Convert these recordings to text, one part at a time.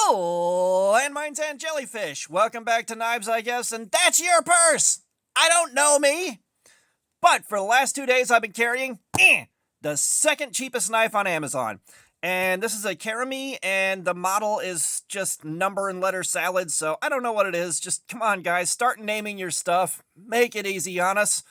Hello, landmines and jellyfish. Welcome back to Knives, I guess, and that's your purse. I don't know me, but for the last 2 days I've been carrying the second cheapest knife on Amazon. And this is a Karami, and the model is just number and letter salad, so I don't know what it is. Just come on, guys, start naming your stuff. Make it easy on us.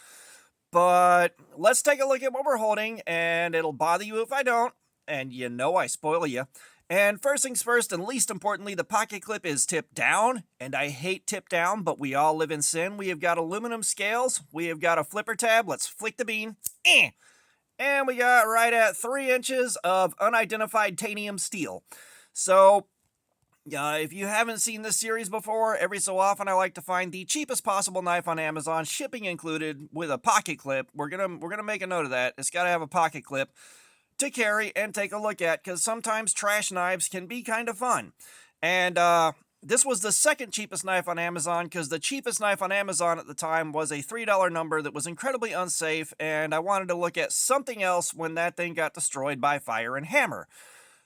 But let's take a look at what we're holding, and it'll bother you if I don't. And you know I spoil you. And first things first, and least importantly, the pocket clip is tipped down, and I hate tip down, but we all live in sin. We have got aluminum scales, we have got a flipper tab, let's flick the bean, and we got right at 3 inches of unidentified titanium steel. So, if you haven't seen this series before, every so often I like to find the cheapest possible knife on Amazon, shipping included, with a pocket clip. We're gonna make a note of that. It's got to have a pocket clip to carry and take a look at, because sometimes trash knives can be kind of fun. And this was the second cheapest knife on Amazon, because the cheapest knife on Amazon at the time was a $3 number that was incredibly unsafe, and I wanted to look at something else when that thing got destroyed by fire and hammer.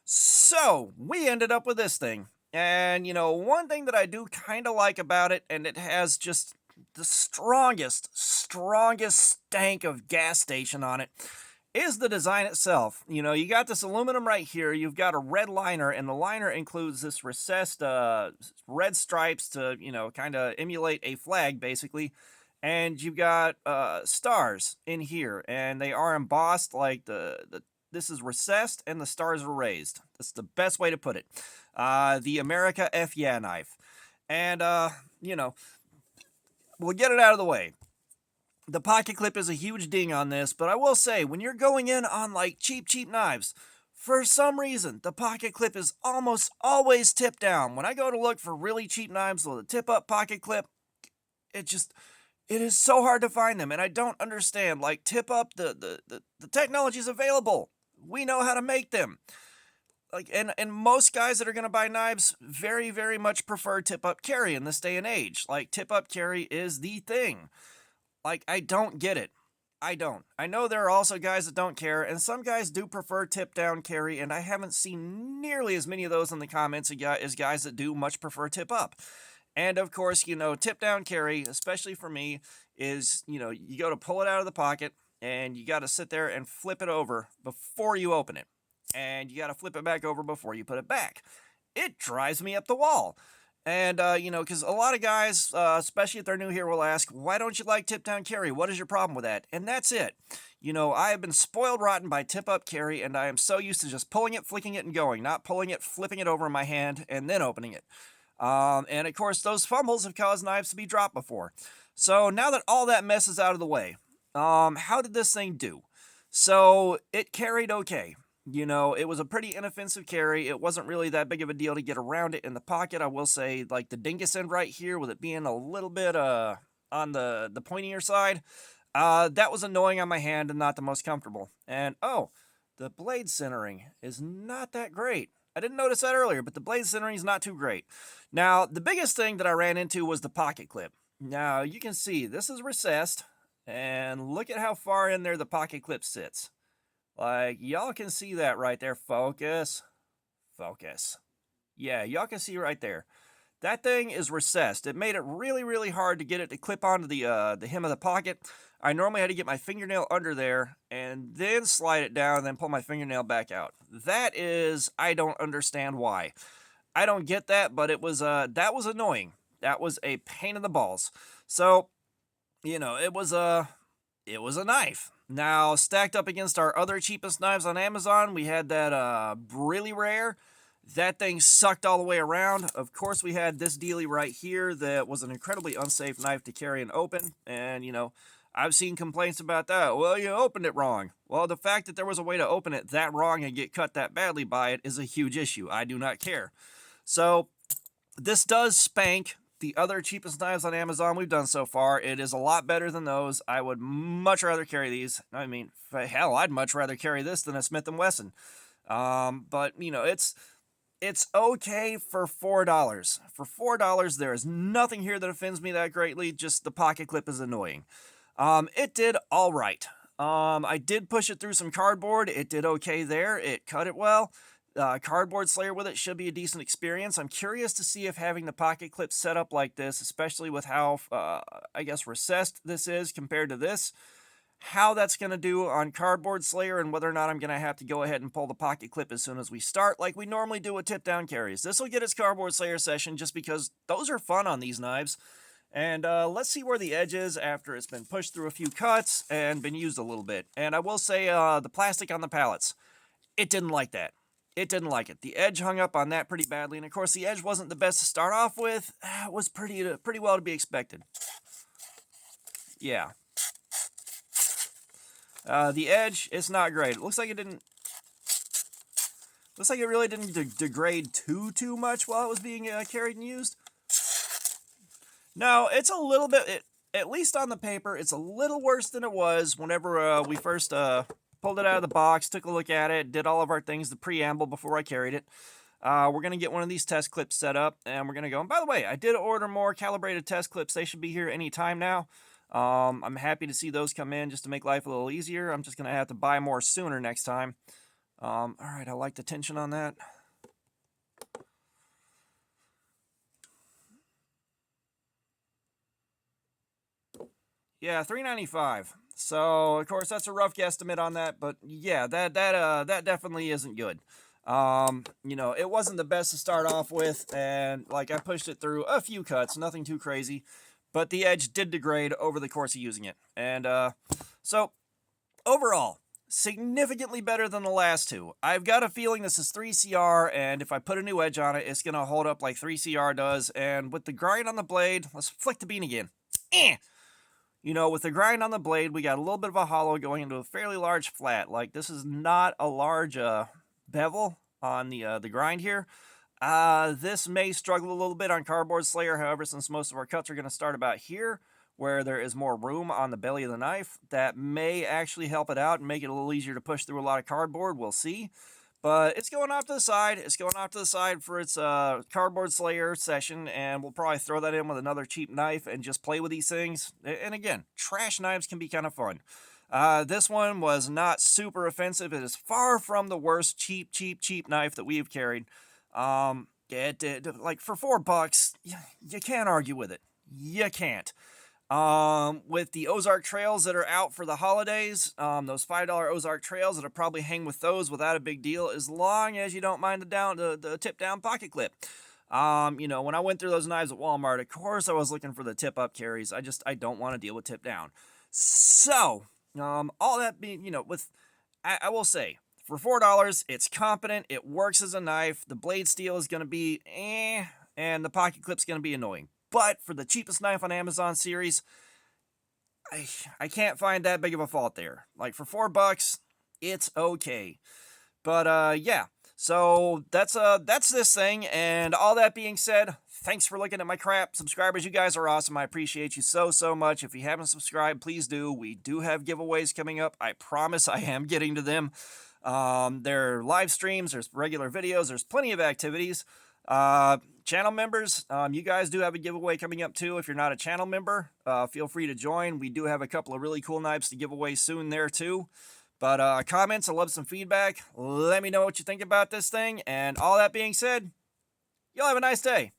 So we ended up with this thing. And one thing that I do kind of like about it, and it has just the strongest stank of gas station on it, is the design itself. You got this aluminum right here, you've got a red liner, and the liner includes this recessed red stripes to, kind of emulate a flag, basically. And you've got stars in here, and they are embossed like this is recessed and the stars are raised. That's the best way to put it. The America F Yeah knife. And, we'll get it out of the way. The pocket clip is a huge ding on this, but I will say, when you're going in on like cheap knives, for some reason, the pocket clip is almost always tipped down. When I go to look for really cheap knives with a tip-up pocket clip, it is so hard to find them, and I don't understand. Like, tip-up, the technology is available. We know how to make them. Like, and most guys that are going to buy knives very, very much prefer tip-up carry in this day and age. Like, tip-up carry is the thing. Like, I don't get it. I don't. I know there are also guys that don't care, and some guys do prefer tip-down carry, and I haven't seen nearly as many of those in the comments as guys that do much prefer tip-up. And, of course, tip-down carry, especially for me, is, you go to pull it out of the pocket, and you got to sit there and flip it over before you open it. And you got to flip it back over before you put it back. It drives me up the wall. And, because a lot of guys, especially if they're new here, will ask, why don't you like tip-down carry? What is your problem with that? And that's it. I have been spoiled rotten by tip-up carry, and I am so used to just pulling it, flicking it, and going, not pulling it, flipping it over in my hand, and then opening it. And, of course, those fumbles have caused knives to be dropped before. So now that all that mess is out of the way, how did this thing do? So it carried okay. It was a pretty inoffensive carry. It wasn't really that big of a deal to get around it in the pocket. I will say, like, the dingus end right here, with it being a little bit on the pointier side, that was annoying on my hand and not the most comfortable. And, the blade centering is not that great. I didn't notice that earlier, but the blade centering is not too great. Now, the biggest thing that I ran into was the pocket clip. Now, you can see this is recessed, and look at how far in there the pocket clip sits. Like, y'all can see that right there. Focus. Yeah, y'all can see right there. That thing is recessed. It made it really, really hard to get it to clip onto the hem of the pocket. I normally had to get my fingernail under there and then slide it down and then pull my fingernail back out. I don't understand why. I don't get that, but that was annoying. That was a pain in the balls. So, it was a knife. Now, stacked up against our other cheapest knives on Amazon, we had that really rare. That thing sucked all the way around. Of course, we had this dealie right here that was an incredibly unsafe knife to carry and open. And, I've seen complaints about that. Well, you opened it wrong. Well, the fact that there was a way to open it that wrong and get cut that badly by it is a huge issue. I do not care. So, this does spank the other cheapest knives on Amazon we've done so far. It is a lot better than those. I would much rather carry these. I mean, hell, I'd much rather carry this than a Smith & Wesson. But, it's okay for $4. For $4, there is nothing here that offends me that greatly. Just the pocket clip is annoying. It did all right. I did push it through some cardboard. It did okay there. It cut it well. Cardboard Slayer with it should be a decent experience. I'm curious to see if having the pocket clip set up like this, especially with how, I guess, recessed this is compared to this, how that's going to do on Cardboard Slayer and whether or not I'm going to have to go ahead and pull the pocket clip as soon as we start like we normally do with tip down carries. This will get its Cardboard Slayer session just because those are fun on these knives. And let's see where the edge is after it's been pushed through a few cuts and been used a little bit. And I will say the plastic on the pallets, it didn't like that. It didn't like it. The edge hung up on that pretty badly. And of course the edge wasn't the best to start off with. It was pretty well to be expected. Yeah. The edge, it's not great. It looks like it didn't... Looks like it really didn't degrade too much while it was being carried and used. No, it's a little bit... at least on the paper, it's a little worse than it was whenever we first pulled it out of the box, took a look at it, did all of our things, the preamble before I carried it. We're going to get one of these test clips set up, and we're going to go... And by the way, I did order more calibrated test clips. They should be here any time now. I'm happy to see those come in just to make life a little easier. I'm just going to have to buy more sooner next time. All right, I like the tension on that. Yeah, $3.95. So, of course, that's a rough guesstimate on that, but yeah, that definitely isn't good. You know, it wasn't the best to start off with, and like I pushed it through a few cuts, nothing too crazy. But the edge did degrade over the course of using it. And so, overall, significantly better than the last two. I've got a feeling this is 3CR, and if I put a new edge on it, it's going to hold up like 3CR does. And with the grind on the blade, let's flick the bean again. You know, with the grind on the blade, we got a little bit of a hollow going into a fairly large flat. Like, this is not a large bevel on the grind here. This may struggle a little bit on Cardboard Slayer, however, since most of our cuts are going to start about here, where there is more room on the belly of the knife, that may actually help it out and make it a little easier to push through a lot of cardboard. We'll see. But it's going off to the side. It's going off to the side for its Cardboard Slayer session, and we'll probably throw that in with another cheap knife and just play with these things. And again, trash knives can be kind of fun. This one was not super offensive. It is far from the worst cheap knife that we've carried. Like for $4, you can't argue with it. You can't. With the Ozark Trails that are out for the holidays, those $5 Ozark Trails, that'll probably hang with those without a big deal, as long as you don't mind the tip down pocket clip. You know, when I went through those knives at Walmart, of course I was looking for the tip up carries. I don't want to deal with tip down. So, all that being, you know, I will say, for $4, it's competent, it works as a knife, the blade steel is going to be and the pocket clip's going to be annoying. But for the cheapest knife on Amazon series, I can't find that big of a fault there. Like, for $4, it's okay. But, yeah. So, that's this thing, and all that being said, thanks for looking at my crap. Subscribers, you guys are awesome. I appreciate you so much. If you haven't subscribed, please do. We do have giveaways coming up. I promise I am getting to them. There are live streams, there's regular videos, there's plenty of activities. Channel members, you guys do have a giveaway coming up too. If you're not a channel member, feel free to join. We do have a couple of really cool knives to give away soon there too. But comments, I love some feedback. Let me know what you think about this thing. And all that being said, y'all have a nice day.